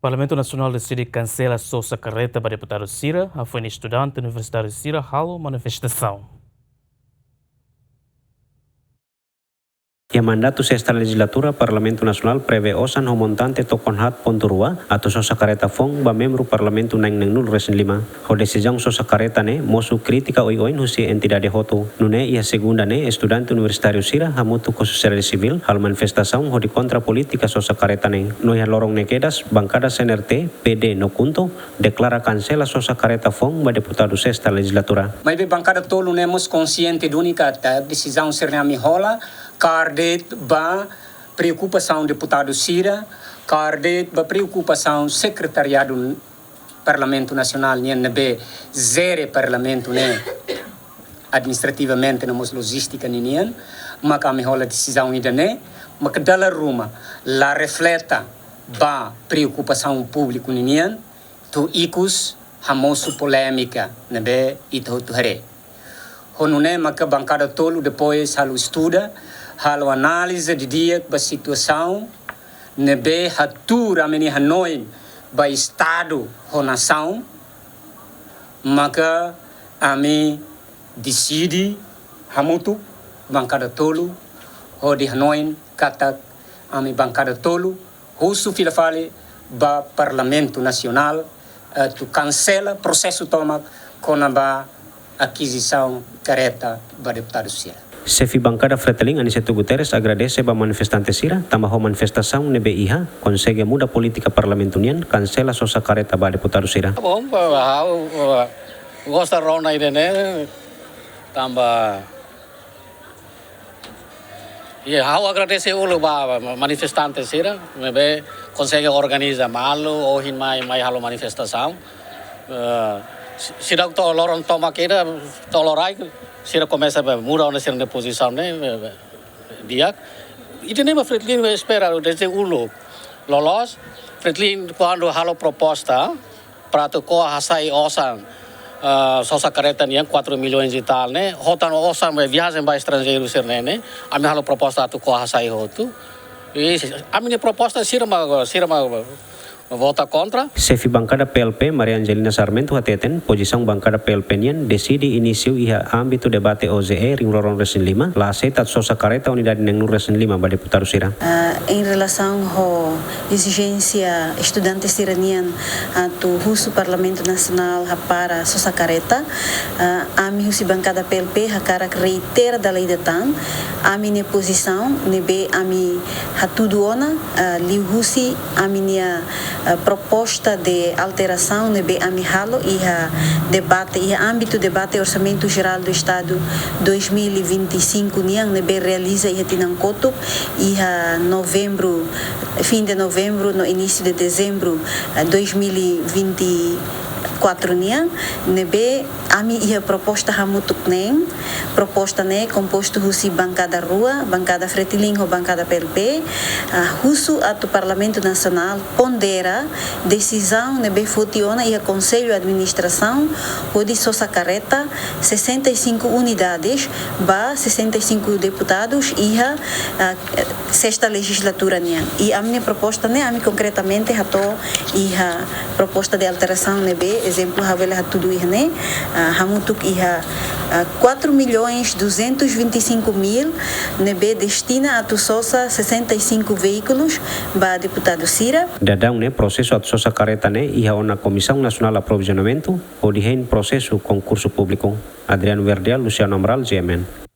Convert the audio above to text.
Parlamento Nacional decide cancela sua carreta para deputado Cira, a foi estudante da Universidade Cira, halo manifestação. E a mandato sexta legislatura, Parlamento Nacional prevê osan o montante tokonhat ponturua atau sosa careta fong ba membro Parlamento nang nul resin lima. Ho decisão sosa careta ne mosu crítica oi husi entidade hotu. Nune ia segunda ne estudante universitário Cira hamutu ko sociedade civil hal manifestação ho di kontra política sosa careta ne. No ia lorong ne quedas bancada CNRT PD no kunto declara cancela sosa careta fong ba deputado sexta legislatura. Mas be bancada tolo nemos consciente de única decisão ser na mihola. Cardet ba preocupação deputado Cira, cardet ba preocupação secretariado Parlamento Nacional nebe zero Parlamento ne administrativamente namos logística nien, mas a melhor decisão ainda ne, mas que dala ruma la refleta ba preocupação público nien, tu icus hamosu polêmica nebe ito tuhare. Honune mas que bancada tolo depois halu estuda halo análise de dia da situação nebe hatura meni Hanoi ba estado ou nação maka ami decide hamutu bancada tolo ho de Hanoi kata ami bancada tolo husu filafale ba Parlamento Nacional tu cancela processo toma com a aquisição careta ba deputado Cira. Chefe bancada Freteling Aniceto Guterres agradece a manifestante Cira, tambah manifestação nebe iha, consegue muda política parlamento nian, cancela sosa careta ba deputado Cira. Bom, gosta rona idene, tambah hau agradece ulu ba manifestante Cira, nebe consegue organiza malu ohin mai halo manifestação. Sidang to lorong toma kira tolorai Cira começa a mudar na posição né dia e nem Fretlin espera desde ulo lolos Fretlin quando halo proposta para tu ko hasai osan sosa careta nian 4 milhões e tal né hotan osan viagem para estrangeiro ser né a minha halo proposta tu ko hasai hotu e a minha proposta Cira vota contra. Chefe bancada PLP, Maria Angelina Sarmento hateten, posição bancada PLP nian decide inicio iha âmbito debate OZE ring lorong resin 5, la aceita sosa careta unidade neng resin 5 ba deputado Cira. Em relação à exigência estudantes iranian do russo Parlamento Nacional para sosa careta, a minha bancada PLP hakara reitera da lei de tan, a minha posição nebe a minha hatuduona liu rusi a minha proposta de alteração nebe amihalo e a debate e âmbito debate orçamento geral do Estado 2025 niang nebe realiza e tinangkoto e a novembro fim de novembro no início de dezembro 2024 niang nebe ami ia proposta hamutuk nem proposta ne composto husi bancada rua bancada Fretilin ou bancada PLP husu atu Parlamento Nacional pondera decisão nebe fotiona e a Conselho de Administração pode sosa careta 65 unidades ba 65 deputados e a sexta legislatura nian e a minha proposta ne ami concretamente hato e a proposta de alteração nebe exemplo havela tudo ihne hamutuk iha 4.225.000 nebe destina a tu sosa 65 veículos ba deputado Cira. Dadang ne processo a sosa careta ne iha ona Comissão Nacional de Aprovisionamento o dihen processo concurso público. Adriano Verdial, Luciano Amaral, GMN.